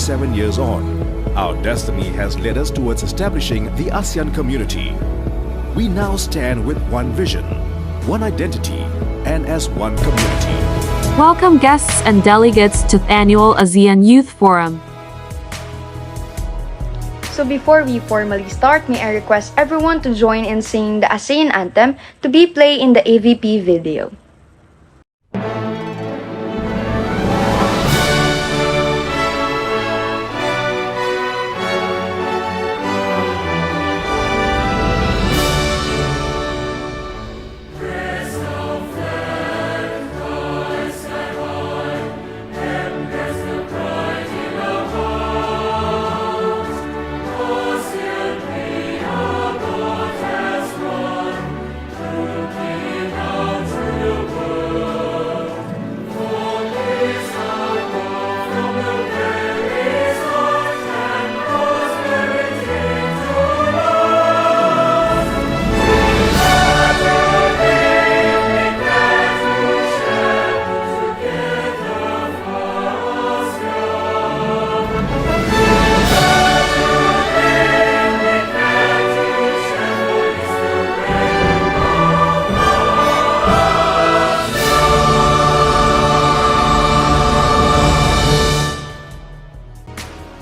27 years on, our destiny has led us towards establishing the ASEAN community. We now stand with one vision, one identity, and as one community. Welcome guests and delegates to the annual ASEAN Youth Forum. So before we formally start, may I request everyone to join in singing the ASEAN anthem to be played in the AVP video.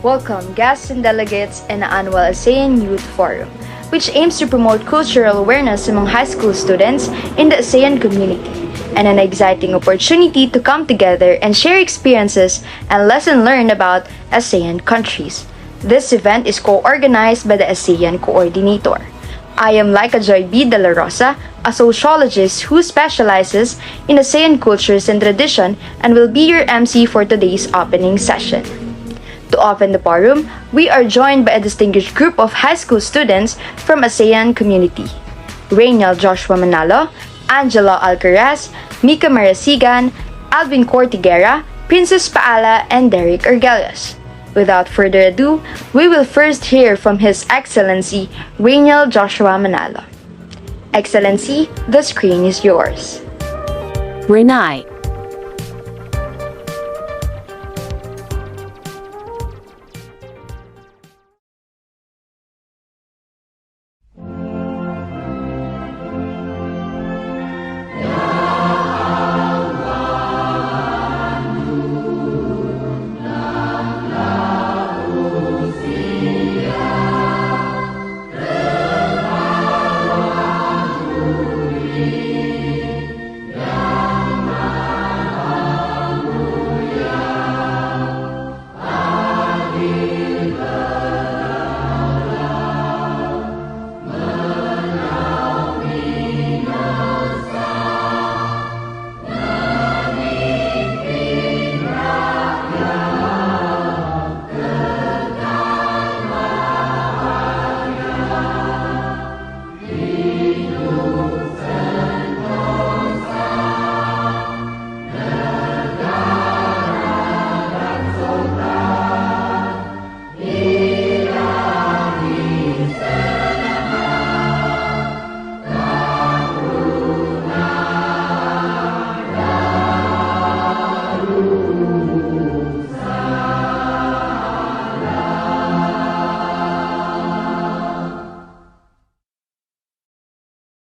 Welcome guests and delegates in the annual ASEAN Youth Forum, which aims to promote cultural awareness among high school students in the ASEAN community, and an exciting opportunity to come together and share experiences and lessons learned about ASEAN countries. This event is co-organized by the ASEAN Coordinator. I am Laika Joy B. De La Rosa, a sociologist who specializes in ASEAN cultures and tradition, and will be your MC for today's opening session. To open the forum, we are joined by a distinguished group of high school students from ASEAN community. Ranielle Joshua Manalo, Angela Alcaraz, Mica Marasigan, Aldwin Cortiguierra, Princess Paala, and Derek Argelius. Without further ado, we will first hear from His Excellency Ranielle Joshua Manalo. Excellency, the screen is yours. Brunei.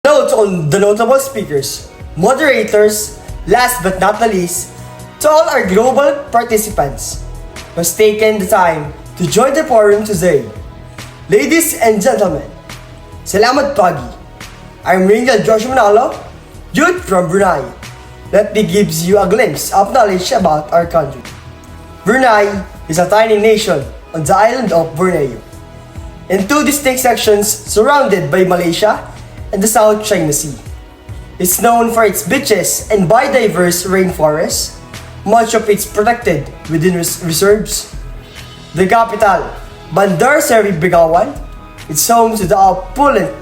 Note on the notable speakers, moderators, last but not the least, to all our global participants who has taken the time to join the forum today. Ladies and gentlemen, salamat pagi. I'm Ranielle Joshua Manalo, youth from Brunei. Let me give you a glimpse of knowledge about our country. Brunei is a tiny nation on the island of Borneo, in two distinct sections surrounded by Malaysia and the South China Sea. It's known for its beaches and biodiverse rainforests, much of it's protected within reserves. The capital, Bandar Seri Begawan, is home to the opulent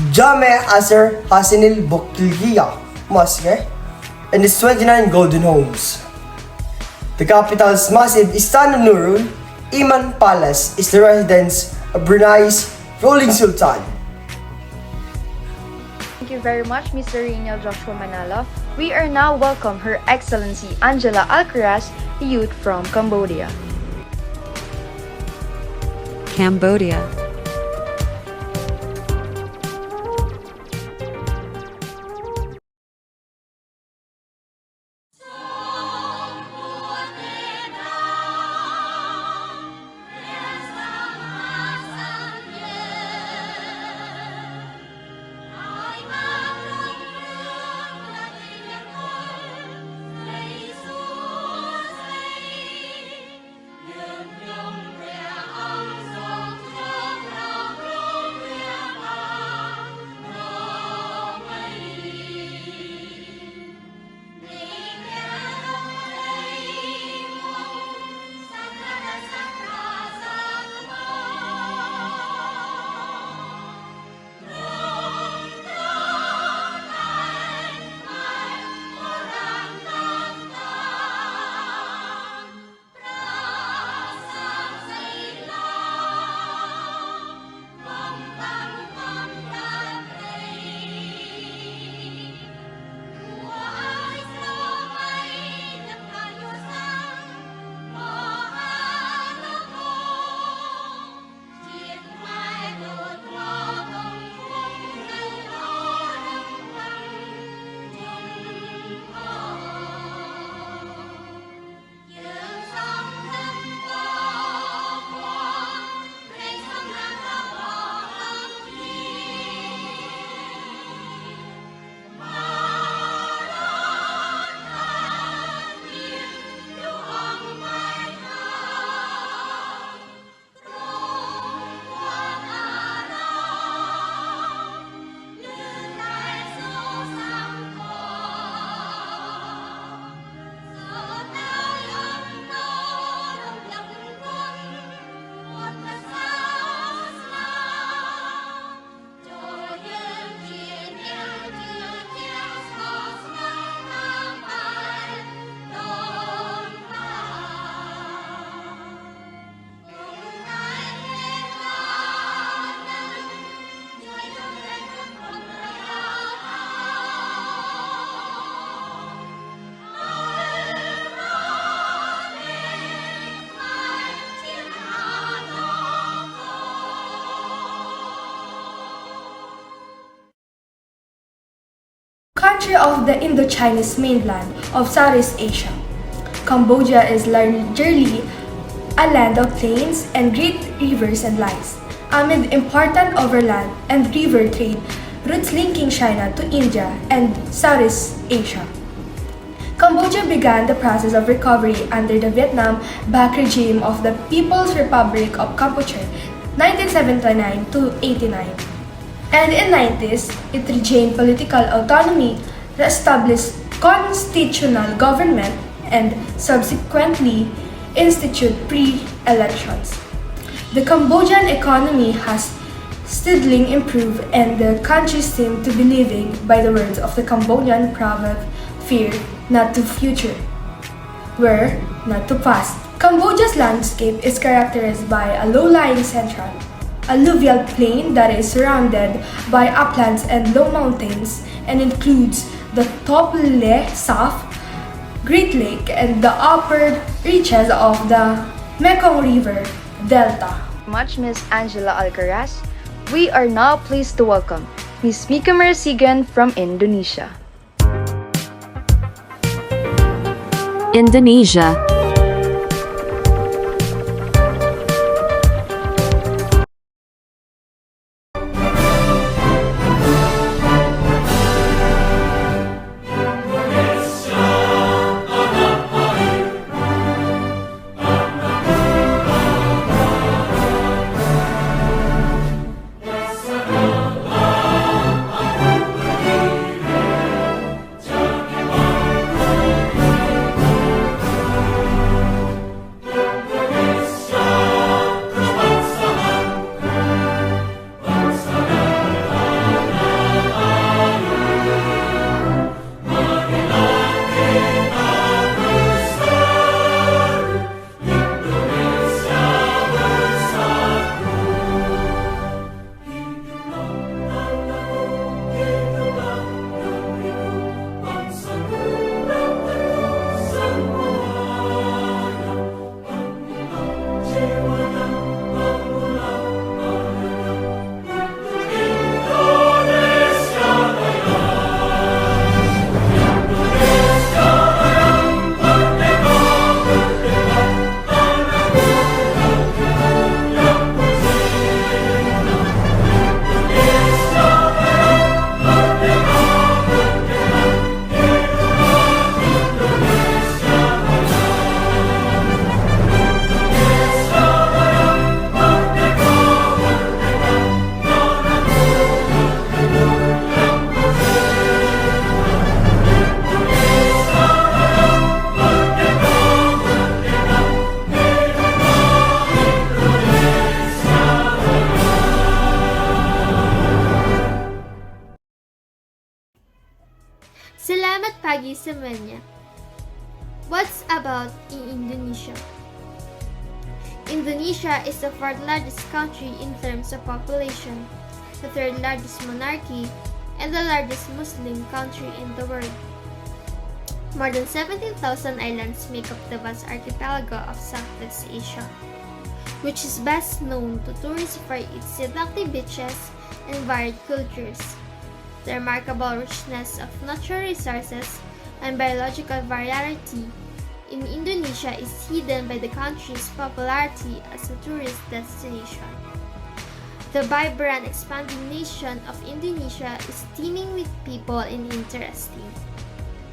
Jame Asr Hasanil Bokilgia Mosque and its 29 golden homes. The capital's massive Istana Nurul Iman Palace is the residence of Brunei's ruling Sultan. Thank you very much, Mr. Ranielle Joshua Manalo. We are now welcome Her Excellency Angela Alcaraz, the youth from Cambodia. Cambodia. Country of the Indo-Chinese mainland of Southeast Asia. Cambodia is largely a land of plains and great rivers and lakes, amid important overland and river trade routes linking China to India and Southeast Asia. Cambodia began the process of recovery under the Vietnam-backed regime of the People's Republic of Kampuchea 1979 to 89. And in 90s, it regained political autonomy, established constitutional government, and subsequently instituted pre-elections. The Cambodian economy has steadily improved, and the country seems to be living, by the words of the Cambodian proverb, fear not to future, were not to past. Cambodia's landscape is characterized by a low-lying central alluvial plain that is surrounded by uplands and low mountains and includes the Tople Saf, Great Lake, and the upper reaches of the Mekong River Delta. Much Miss Angela Alcaraz. We are now pleased to welcome Miss Mica Marasigan from Indonesia. Indonesia. pagi semuanya. What's about in Indonesia? Indonesia is the fourth largest country in terms of population, the third largest monarchy, and the largest Muslim country in the world. More than 17,000 islands make up the vast archipelago of Southeast Asia, which is best known to tourists for its seductive beaches and varied cultures. The remarkable richness of natural resources and biological variety in Indonesia is hidden by the country's popularity as a tourist destination. The vibrant, expanding nation of Indonesia is teeming with people and interesting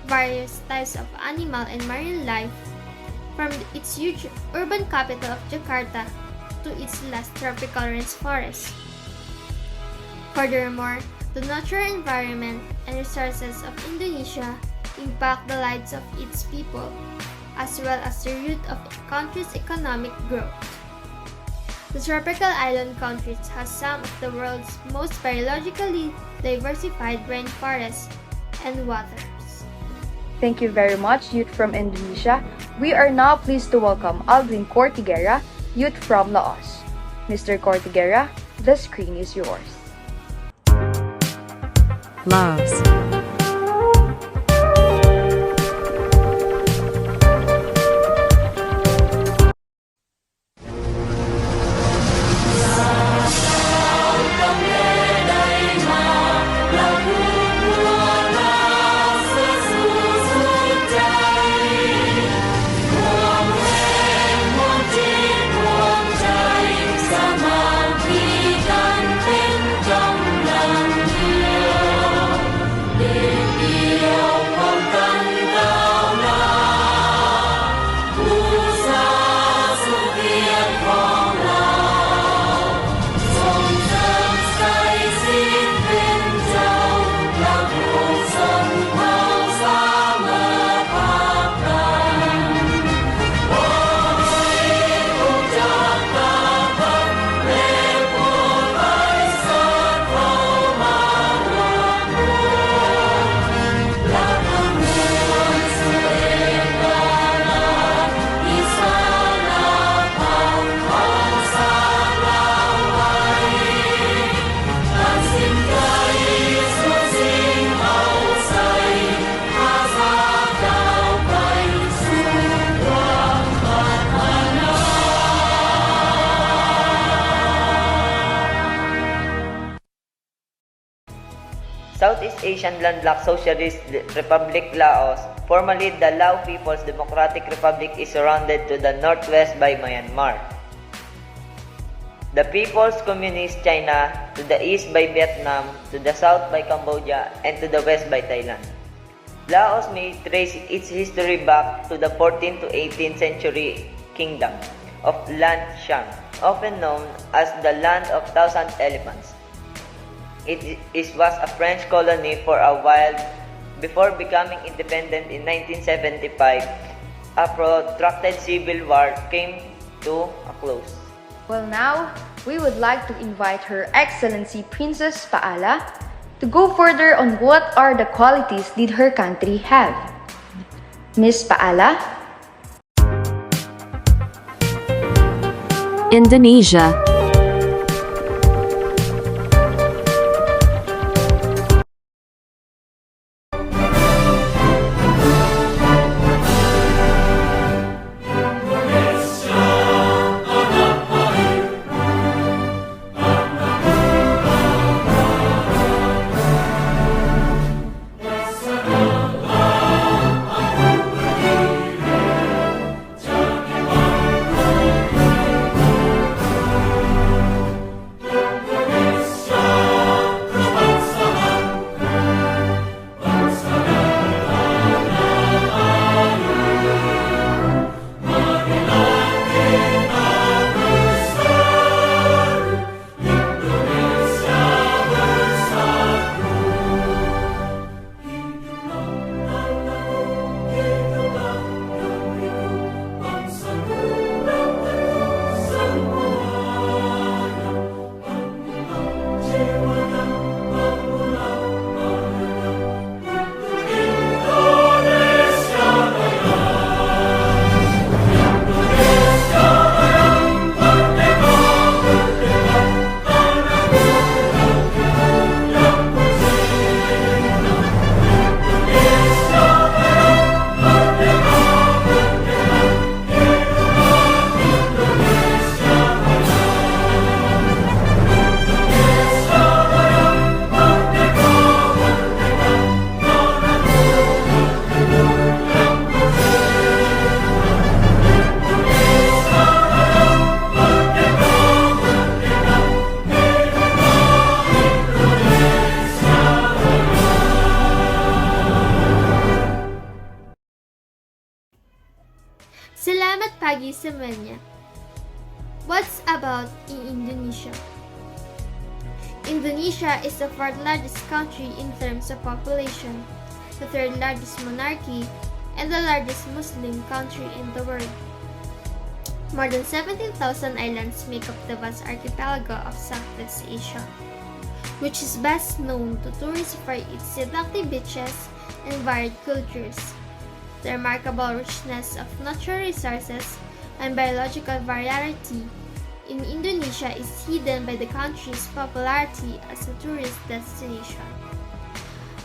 various types of animal and marine life, from its huge urban capital of Jakarta to its last tropical rainforest. Furthermore, the natural environment and resources of Indonesia impact the lives of its people, as well as the root of the country's economic growth. The tropical island countries has some of the world's most biologically diversified rainforests and waters. Thank you very much, youth from Indonesia. We are now pleased to welcome Aldwin Cortiguierra, youth from Laos. Mr. Cortiguierra, the screen is yours. Laos. Southeast Asian landlocked Socialist Republic Laos, formerly the Lao People's Democratic Republic, is surrounded to the northwest by Myanmar, the People's Communist China, to the east by Vietnam, to the south by Cambodia, and to the west by Thailand. Laos may trace its history back to the 14th to 18th century kingdom of Lan Xang, often known as the Land of Thousand Elephants. It was a French colony for a while before becoming independent in 1975. A protracted civil war came to a close. Well, now, we would like to invite Her Excellency Princess Paala to go further on what are the qualities did her country have. Miss Paala? Indonesia. pagi semuanya. What's about in Indonesia? Indonesia is the fourth largest country in terms of population, the third largest monarchy, and the largest Muslim country in the world. More than 17,000 islands make up the vast archipelago of Southeast Asia, which is best known to tourists for its seductive beaches and varied cultures. The remarkable richness of natural resources and biological variety in Indonesia is hidden by the country's popularity as a tourist destination.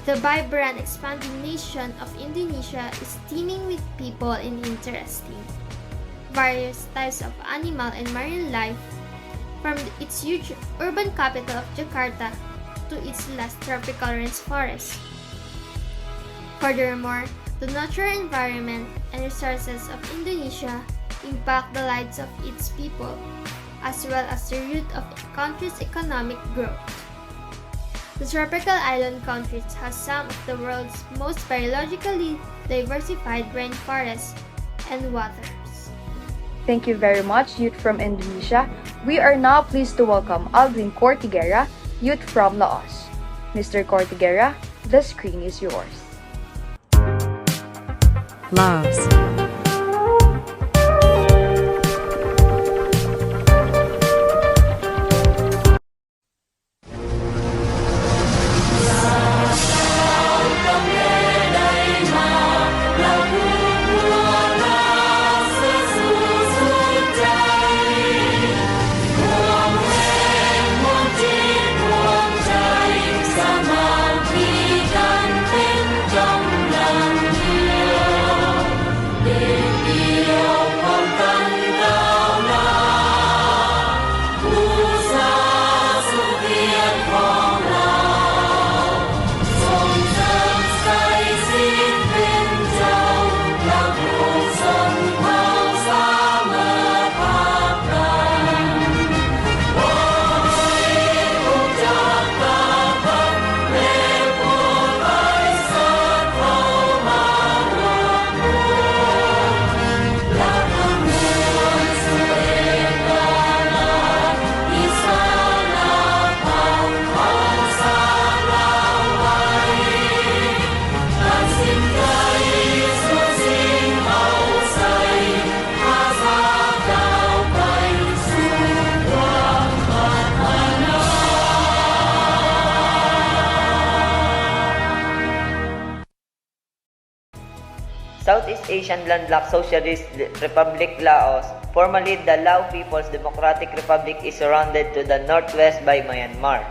The vibrant, expanding nation of Indonesia is teeming with people and interesting various types of animal and marine life, from its huge urban capital of Jakarta to its last tropical rainforest. Furthermore, the natural environment and resources of Indonesia impact the lives of its people, as well as the root of the country's economic growth. The tropical island countries have some of the world's most biologically diversified rainforests and waters. Thank you very much, youth from Indonesia. We are now pleased to welcome Aldwin Cortiguierra, youth from Laos. Mr. Cortiguierra, the screen is yours. Laos. Southeast Asian Landlocked Socialist Republic Laos, formerly the Lao People's Democratic Republic, is surrounded to the northwest by Myanmar,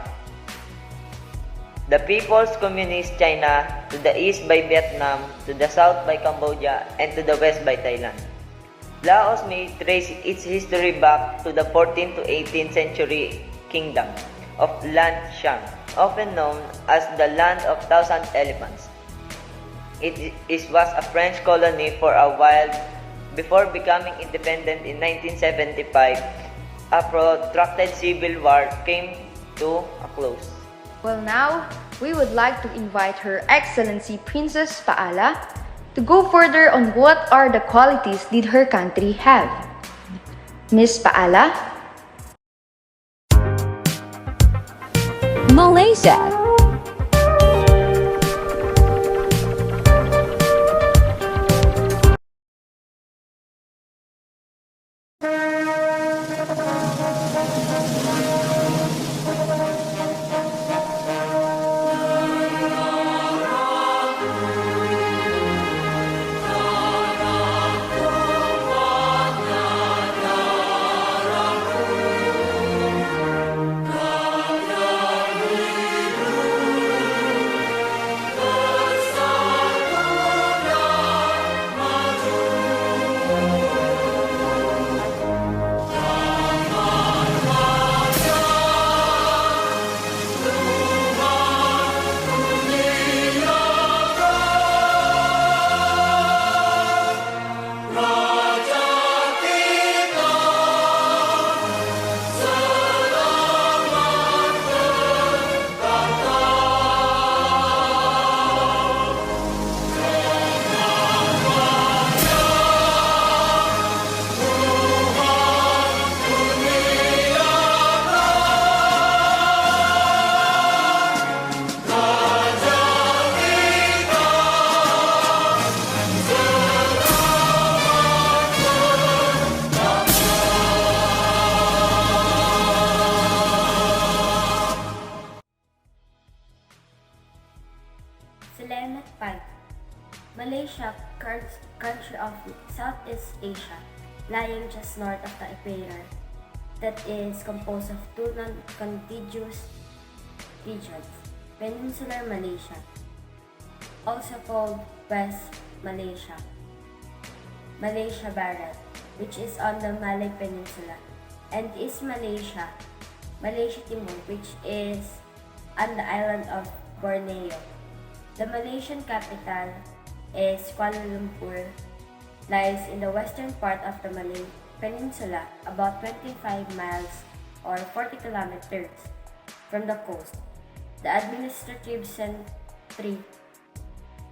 the People's Communist China, to the east by Vietnam, to the south by Cambodia, and to the west by Thailand. Laos may trace its history back to the 14th to 18th century kingdom of Lan Xang, often known as the Land of Thousand Elephants. It was a French colony for a while before becoming independent in 1975. A protracted civil war came to a close. Well, now, we would like to invite Her Excellency Princess Paala to go further on what are the qualities did her country have. Miss Paala? Malaysia. 5. Malaysia, country of Southeast Asia, lying just north of the equator, that is composed of two non-contiguous regions. Peninsular Malaysia, also called West Malaysia, Malaysia Barat, which is on the Malay Peninsula, and East Malaysia, Malaysia Timur, which is on the island of Borneo. The Malaysian capital is Kuala Lumpur, lies in the western part of the Malay Peninsula, about 25 miles or 40 kilometers from the coast. The administrative centre,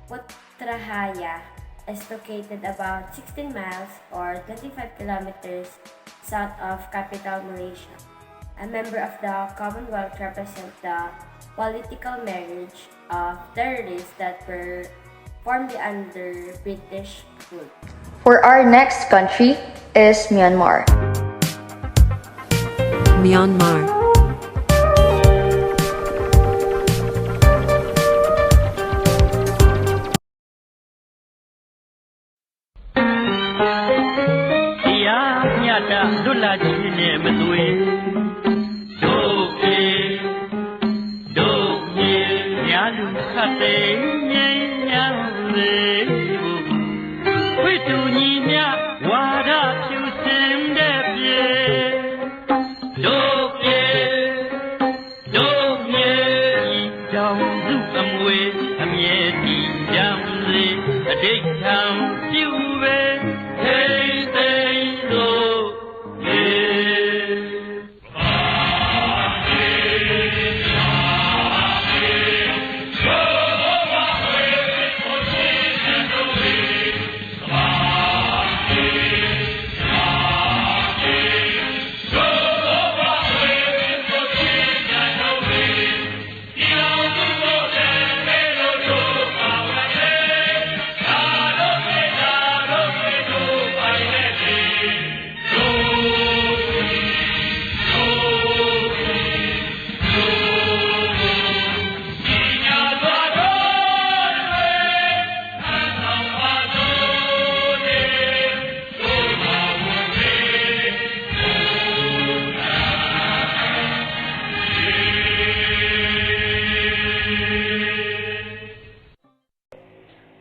Putrajaya, is located about 16 miles or 25 kilometers south of capital Malaysia. A member of the Commonwealth represents the political marriage of terrorists that were formed under British rule. For our next country is Myanmar. Myanmar.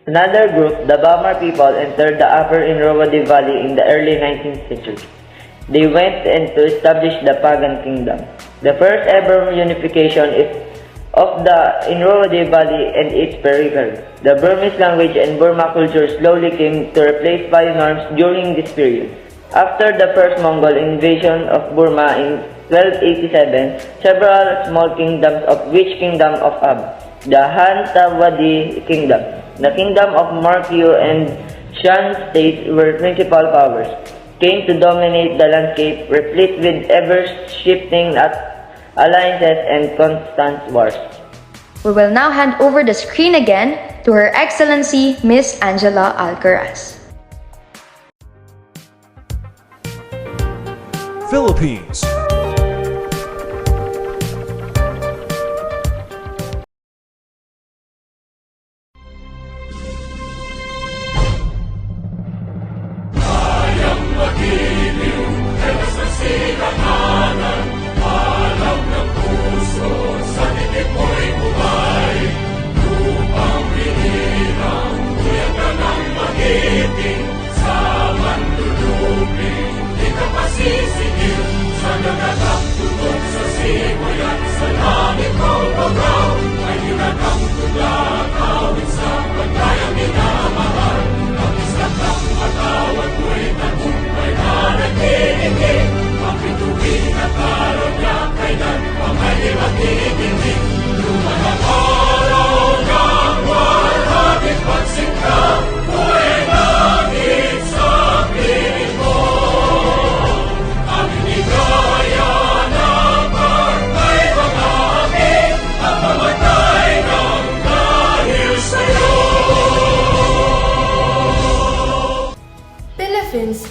Another group, the Bamar people, entered the upper Irrawaddy Valley in the early 19th century. They went in to establish the Pagan kingdom. The first ever unification of the Irrawaddy Valley and its periphery. The Burmese language and Burma culture slowly came to replace Valley norms during this period. After the first Mongol invasion of Burma in 1287, several small kingdoms, of which Kingdom of Ab, the Hantawadi Kingdom, the Kingdom of Markyu and Shan states were principal powers, came to dominate the landscape, replete with ever-shifting alliances and constant wars. We will now hand over the screen again to Her Excellency Miss Angela Alcaraz. Philippines.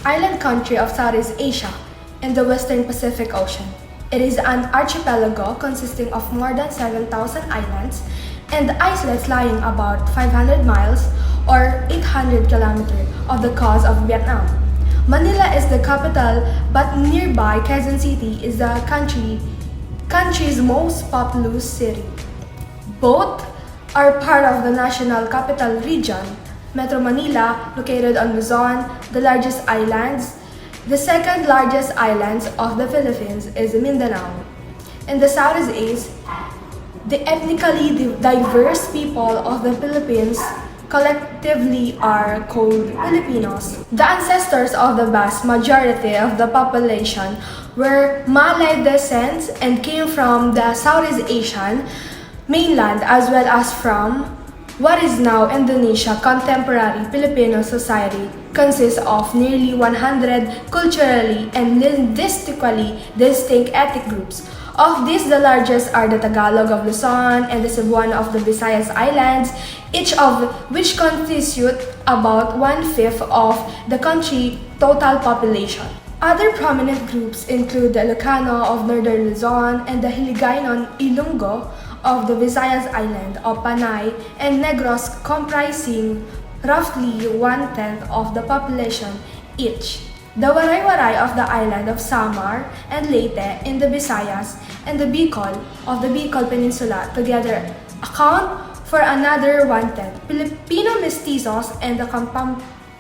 Island country of Southeast Asia in the Western Pacific Ocean. It is an archipelago consisting of more than 7,000 islands and the islets lying about 500 miles or 800 kilometers of the coast of Vietnam. Manila is the capital, but nearby Quezon City is the country's most populous city. Both are part of the National Capital Region. Metro Manila, located on Luzon, the largest islands. The second largest islands of the Philippines is Mindanao. In the Southeast, the ethnically diverse people of the Philippines collectively are called Filipinos. The ancestors of the vast majority of the population were Malay descent and came from the Southeast Asian mainland as well as from what is now Indonesia. Contemporary Filipino society consists of nearly 100 culturally and linguistically distinct ethnic groups. Of these, the largest are the Tagalog of Luzon and the Cebuano of the Visayas Islands, each of which constitute about 1/5 of the country's total population. Other prominent groups include the Ilocano of Northern Luzon and the Hiligaynon Ilonggo of the Visayas Island of Panay and Negros, comprising roughly 1/10 of the population each. The Waray-Waray of the island of Samar and Leyte in the Visayas and the Bicol of the Bicol Peninsula together account for another 1/10. Filipino mestizos and the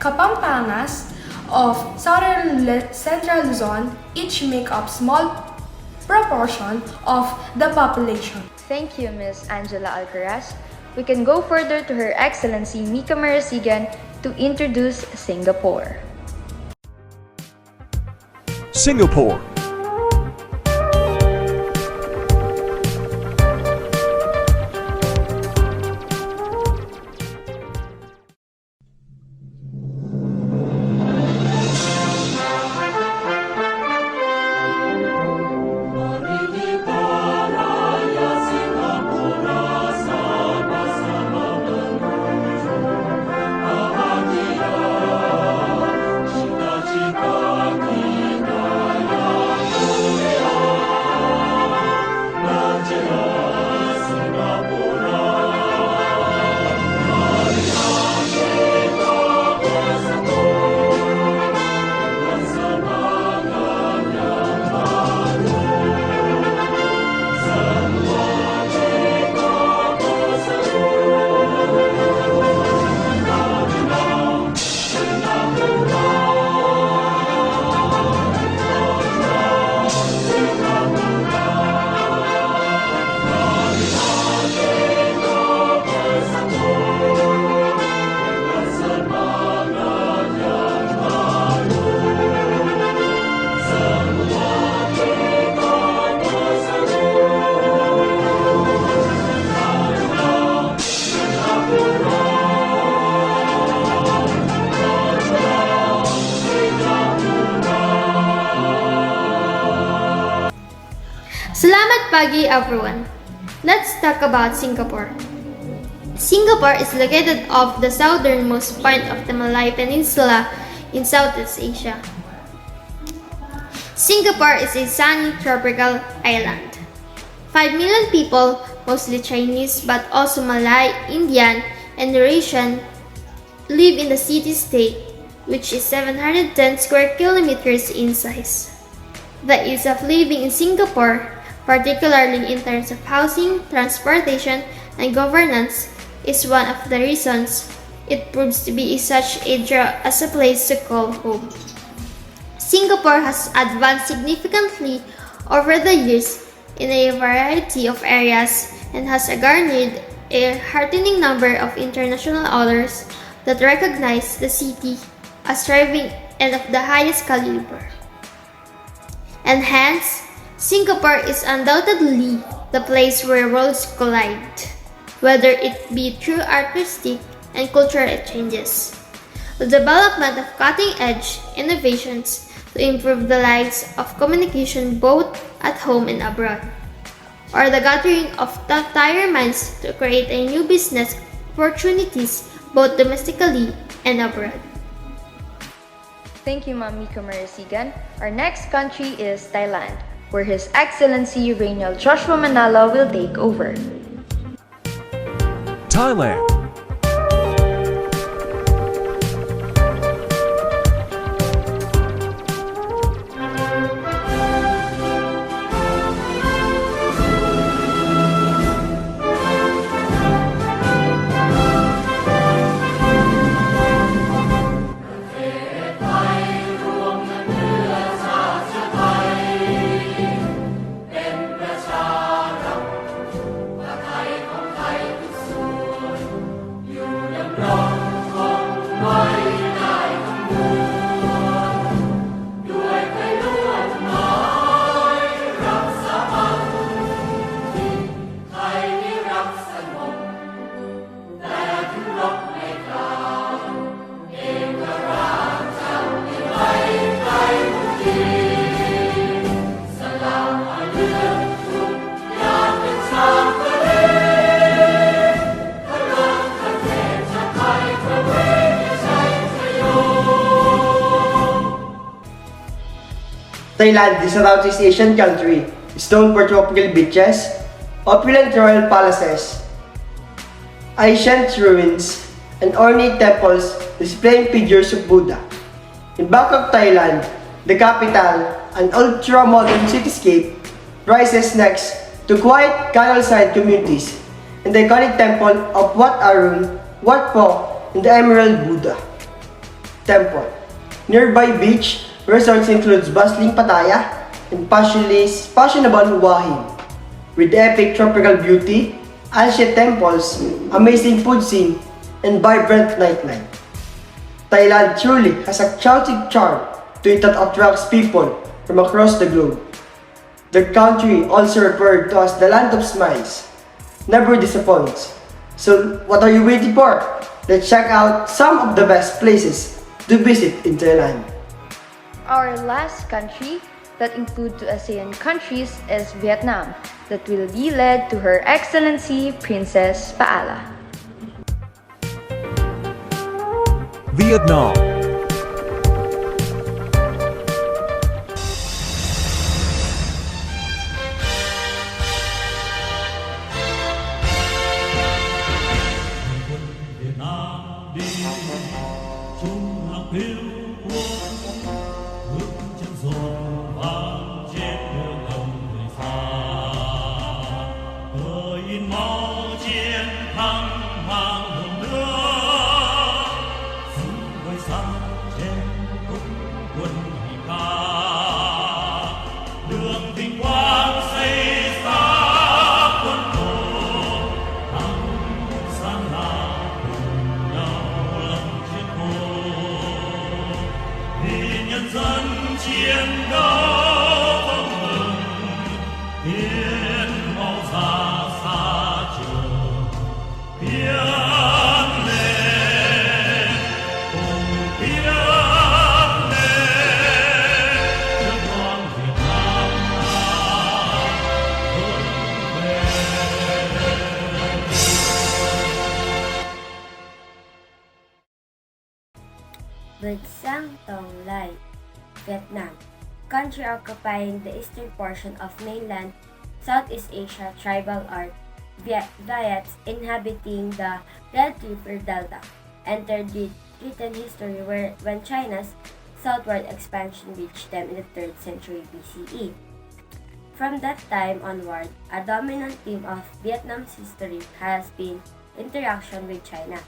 Kapampangas of Central Luzon each make up small proportion of the population. Thank you, Ms. Angela Alcaraz. We can go further to Her Excellency Mica Marasigan to introduce Singapore. Singapore. Salamat pagi everyone. Let's talk about Singapore. Singapore is located off the southernmost point of the Malay Peninsula in Southeast Asia. Singapore is a sunny tropical island. 5 million people, mostly Chinese but also Malay, Indian, and Eurasian, live in the city-state, which is 710 square kilometers in size. The ease of living in Singapore, particularly in terms of housing, transportation, and governance, is one of the reasons it proves to be such a draw as a place to call home. Singapore has advanced significantly over the years in a variety of areas and has garnered a heartening number of international honors that recognize the city as thriving and of the highest caliber. And hence, Singapore is undoubtedly the place where worlds collide, whether it be through artistic and cultural exchanges, the development of cutting-edge innovations to improve the lives of communication both at home and abroad, or the gathering of top-tier minds to create a new business opportunities both domestically and abroad. Thank you, Ma'am Mica Marasigan. Our next country is Thailand, where His Excellency Ranielle Joshua Manalo will take over. Thailand. Thailand is a Southeast Asian country. It's known for tropical beaches, opulent royal palaces, ancient ruins, and ornate temples displaying figures of Buddha. In Bangkok, Thailand, the capital, an ultra-modern cityscape, rises next to quiet canal-side communities and the iconic temple of Wat Arun, Wat Po, and the Emerald Buddha Temple. Nearby beach resorts includes bustling Pattaya and fashionable Hua Hin. With epic tropical beauty, ancient temples, amazing food scene, and vibrant nightlife. Thailand truly has a chaotic charm to it that attracts people from across the globe. The country, also referred to as the land of smiles, never disappoints. So what are you waiting for? Let's check out some of the best places to visit in Thailand. Our last country that include two ASEAN countries is Vietnam, that will be led to Her Excellency Princess Paala. Vietnam. With Sang Tong Lai, Vietnam, country occupying the eastern portion of mainland Southeast Asia tribal art, Viets inhabiting the Red River Delta entered the written history when China's southward expansion reached them in the 3rd century BCE. From that time onward, a dominant theme of Vietnam's history has been interaction with China,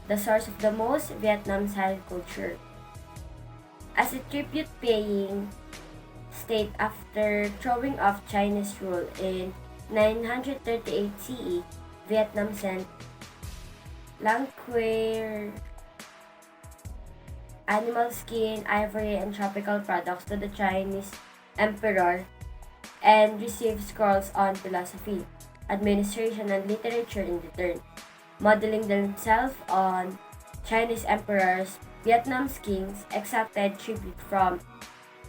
the source of the most Vietnam's high culture. As a tribute-paying state after throwing off Chinese rule in 938 CE, Vietnam sent lacquer, animal skin, ivory, and tropical products to the Chinese emperor and received scrolls on philosophy, administration, and literature in return. Modeling themselves on Chinese emperors, Vietnam's kings exacted tribute from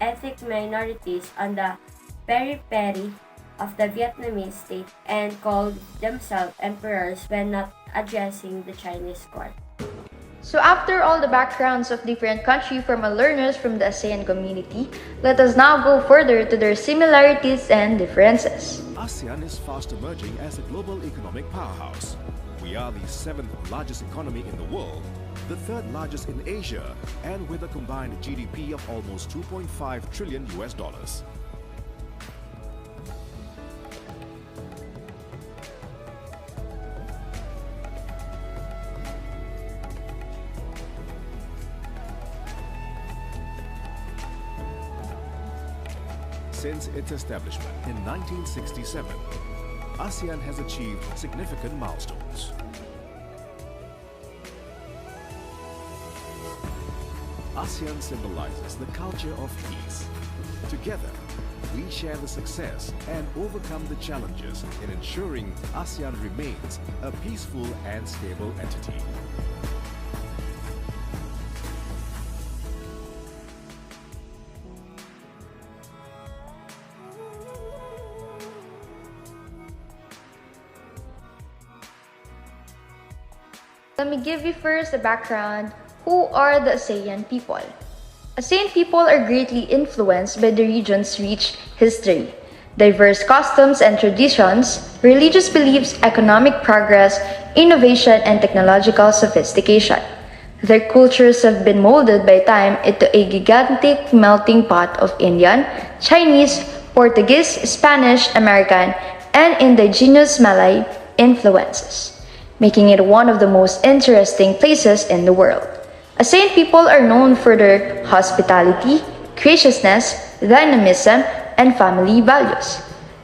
ethnic minorities on the periphery of the Vietnamese state and called themselves emperors when not addressing the Chinese court. So after all the backgrounds of different countries from our learners from the ASEAN community, let us now go further to their similarities and differences. ASEAN is fast emerging as a global economic powerhouse. We are the 7th largest economy in the world, the 3rd largest in Asia, and with a combined GDP of almost $2.5 trillion. Since its establishment in 1967, ASEAN has achieved significant milestones. ASEAN symbolizes the culture of peace. Together, we share the success and overcome the challenges in ensuring ASEAN remains a peaceful and stable entity. Let me give you first the background. Who are the ASEAN people? ASEAN people are greatly influenced by the region's rich history, diverse customs and traditions, religious beliefs, economic progress, innovation, and technological sophistication. Their cultures have been molded by time into a gigantic melting pot of Indian, Chinese, Portuguese, Spanish, American, and indigenous Malay influences, making it one of the most interesting places in the world. ASEAN people are known for their hospitality, graciousness, dynamism, and family values.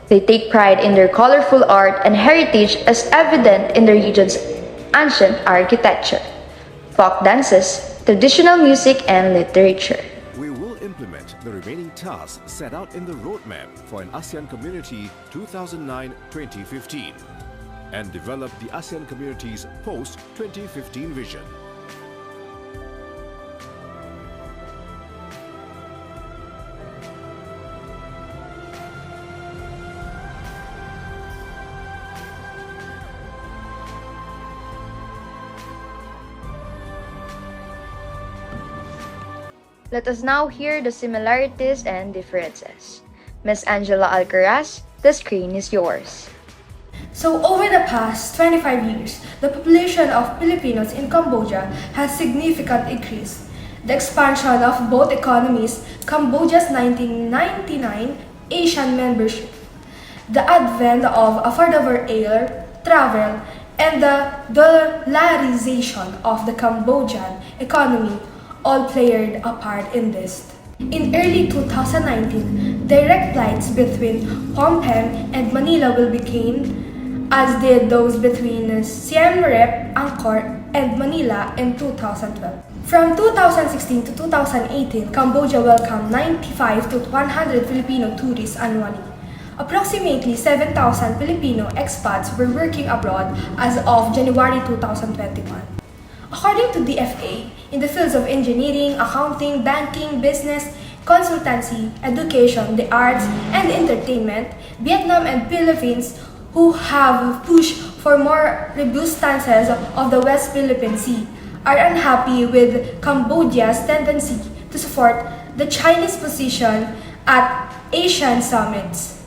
They take pride in their colorful art and heritage as evident in the region's ancient architecture, folk dances, traditional music, and literature. We will implement the remaining tasks set out in the roadmap for an ASEAN Community 2009-2015 and develop the ASEAN Community's post-2015 vision. Let us now hear the similarities and differences. Ms. Angela Alcaraz, the screen is yours. So over the past 25 years, the population of Filipinos in Cambodia has significantly increased. The expansion of both economies, Cambodia's 1999 ASEAN membership, the advent of affordable air travel, and the dollarization of the Cambodian economy all played a part in this. In early 2019, direct flights between Phnom Penh and Manila will begin, as did those between Siem Reap, Angkor, and Manila in 2012. From 2016 to 2018, Cambodia welcomed 95 to 100 Filipino tourists annually. Approximately 7,000 Filipino expats were working abroad as of January 2021. According to DFA, in the fields of engineering, accounting, banking, business, consultancy, education, the arts, and entertainment, Vietnam and Philippines, who have pushed for more robust stances of the West Philippine Sea, are unhappy with Cambodia's tendency to support the Chinese position at Asian summits.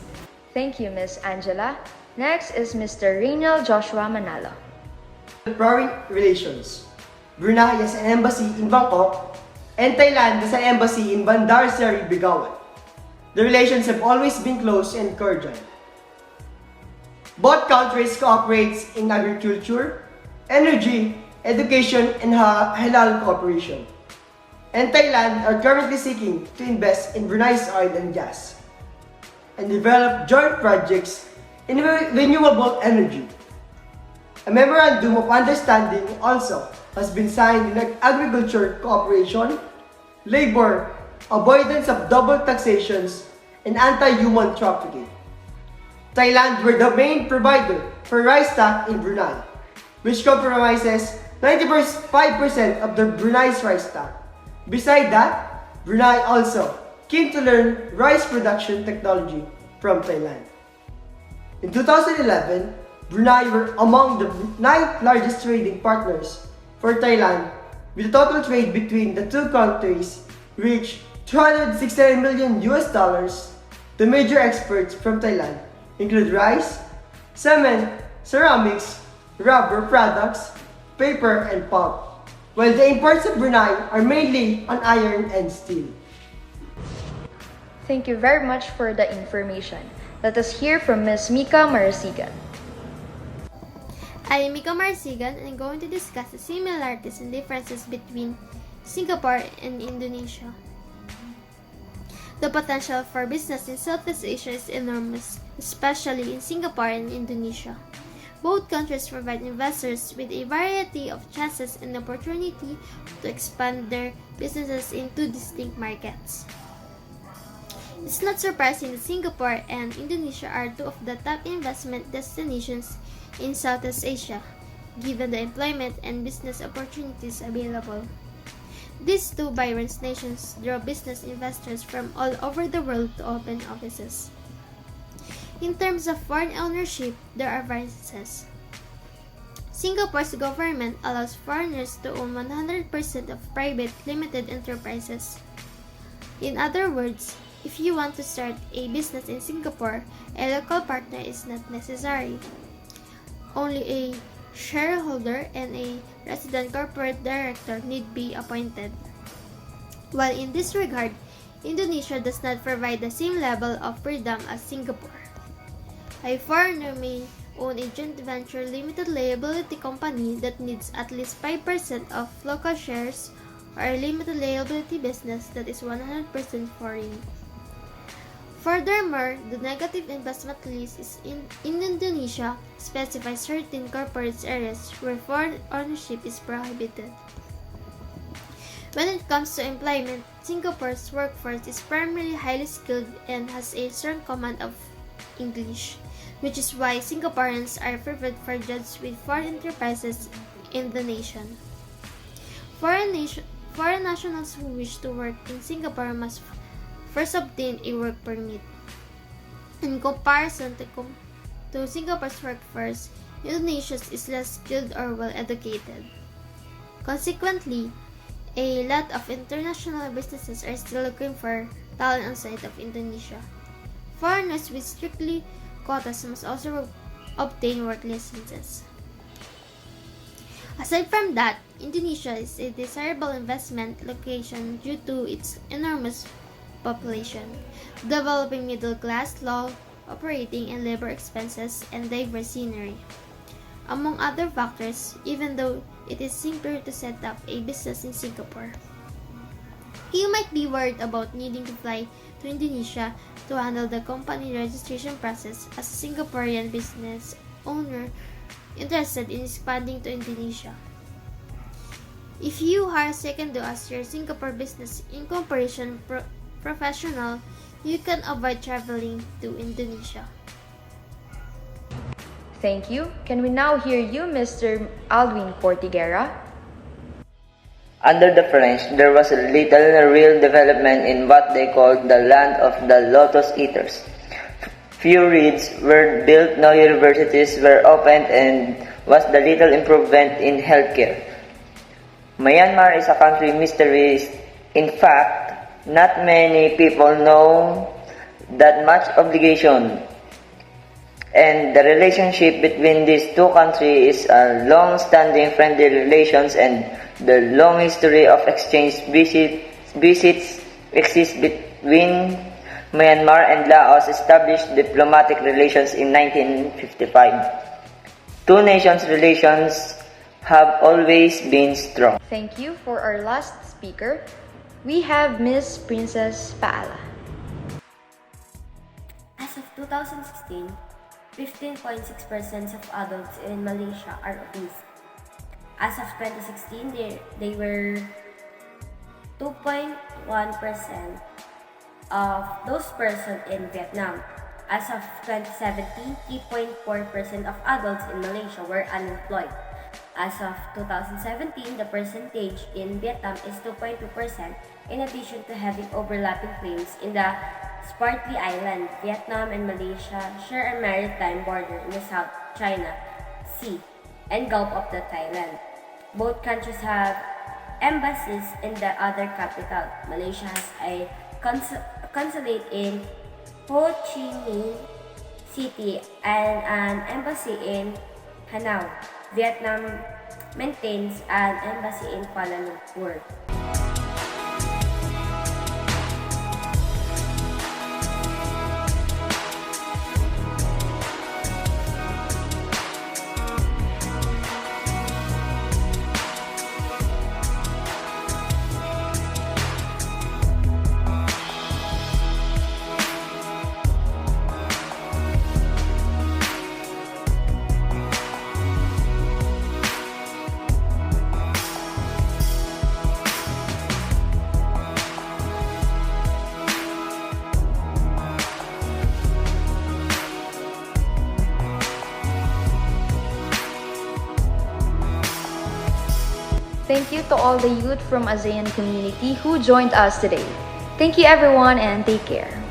Thank you, Ms. Angela. Next is Mr. Ranielle Joshua Manalo. Foreign relations. Brunei has an embassy in Bangkok, and Thailand has an embassy in Bandar Seri Begawan. The relations have always been close and cordial. Both countries cooperate in agriculture, energy, education, and halal cooperation. And Thailand are currently seeking to invest in Brunei's oil and gas and develop joint projects in renewable energy. A memorandum of understanding also has been signed in agriculture cooperation, labor, avoidance of double taxations, and anti-human trafficking. Thailand were the main provider for rice stock in Brunei, which comprises 95% of the Brunei's rice stock. Besides that, Brunei also came to learn rice production technology from Thailand. In 2011, Brunei were among the 9th largest trading partners for Thailand, with the total trade between the two countries reached $269 million. The major exports from Thailand include rice, cement, ceramics, rubber products, paper, and pulp, while the imports of Brunei are mainly on iron and steel. Thank you very much for the information. Let us hear from Ms. Mica Marasigan. I am Mica Marasigan and I'm going to discuss the similarities and differences between Singapore and Indonesia. The potential for business in Southeast Asia is enormous, especially in Singapore and Indonesia. Both countries provide investors with a variety of chances and opportunity to expand their businesses in two distinct markets. It's not surprising that Singapore and Indonesia are two of the top investment destinations in Southeast Asia, given the employment and business opportunities available. These two vibrant nations draw business investors from all over the world to open offices. In terms of foreign ownership, there are variances. Singapore's government allows foreigners to own 100% of private limited enterprises. In other words, if you want to start a business in Singapore, a local partner is not necessary. Only a shareholder and a resident corporate director need be appointed. While in this regard, Indonesia does not provide the same level of freedom as Singapore. A foreigner may own a joint venture limited liability company that needs at least 5% of local shares or a limited liability business that is 100% foreign. Furthermore, the negative investment list in Indonesia specifies certain corporate areas where foreign ownership is prohibited. When it comes to employment, Singapore's workforce is primarily highly skilled and has a strong command of English, which is why Singaporeans are favored for jobs with foreign enterprises in the nation. Foreign nationals who wish to work in Singapore must first obtain a work permit. In comparison to Singapore's workforce, Indonesia's is less skilled or well educated. Consequently, a lot of international businesses are still looking for talent outside of Indonesia. Foreigners with strictly quotas must also obtain work licenses. Aside from that, Indonesia is a desirable investment location due to its enormous population, developing middle class, low operating and labor expenses, and diverse scenery. Among other factors, even though it is simpler to set up a business in Singapore. You might be worried about needing to fly to Indonesia to handle the company registration process as a Singaporean business owner interested in expanding to Indonesia. If you hire second as your Singapore business incorporation professional, you can avoid traveling to Indonesia. Thank you. Can we now hear you, Mr. Aldwin Cortiguierra? Under the French, there was little real development in what they called the land of the lotus eaters. Few roads were built, no universities were opened, and was the little improvement in healthcare. Myanmar is a country mystery. In fact, not many people know that much obligation, and the relationship between these two countries is a long-standing friendly relations, and the long history of exchange visits exists between Myanmar and Laos established diplomatic relations in 1955. Two nations' relations have always been strong. Thank you. For our last speaker, we have Miss Princess Paala. As of 2016, 15.6% of adults in Malaysia are obese. As of 2016, they were 2.1% of those persons in Vietnam. As of 2017, 3.4% of adults in Malaysia were unemployed. As of 2017, the percentage in Vietnam is 2.2%, in addition to having overlapping claims in the Spratly Island. Vietnam and Malaysia share a maritime border in the South China Sea and Gulf of the Thailand. Both countries have embassies in the other capital. Malaysia has a consulate in Ho Chi Minh City and an embassy in Hanoi. Vietnam maintains an embassy in Kuala Lumpur. Thank you to all the youth from ASEAN community who joined us today. Thank you everyone and take care.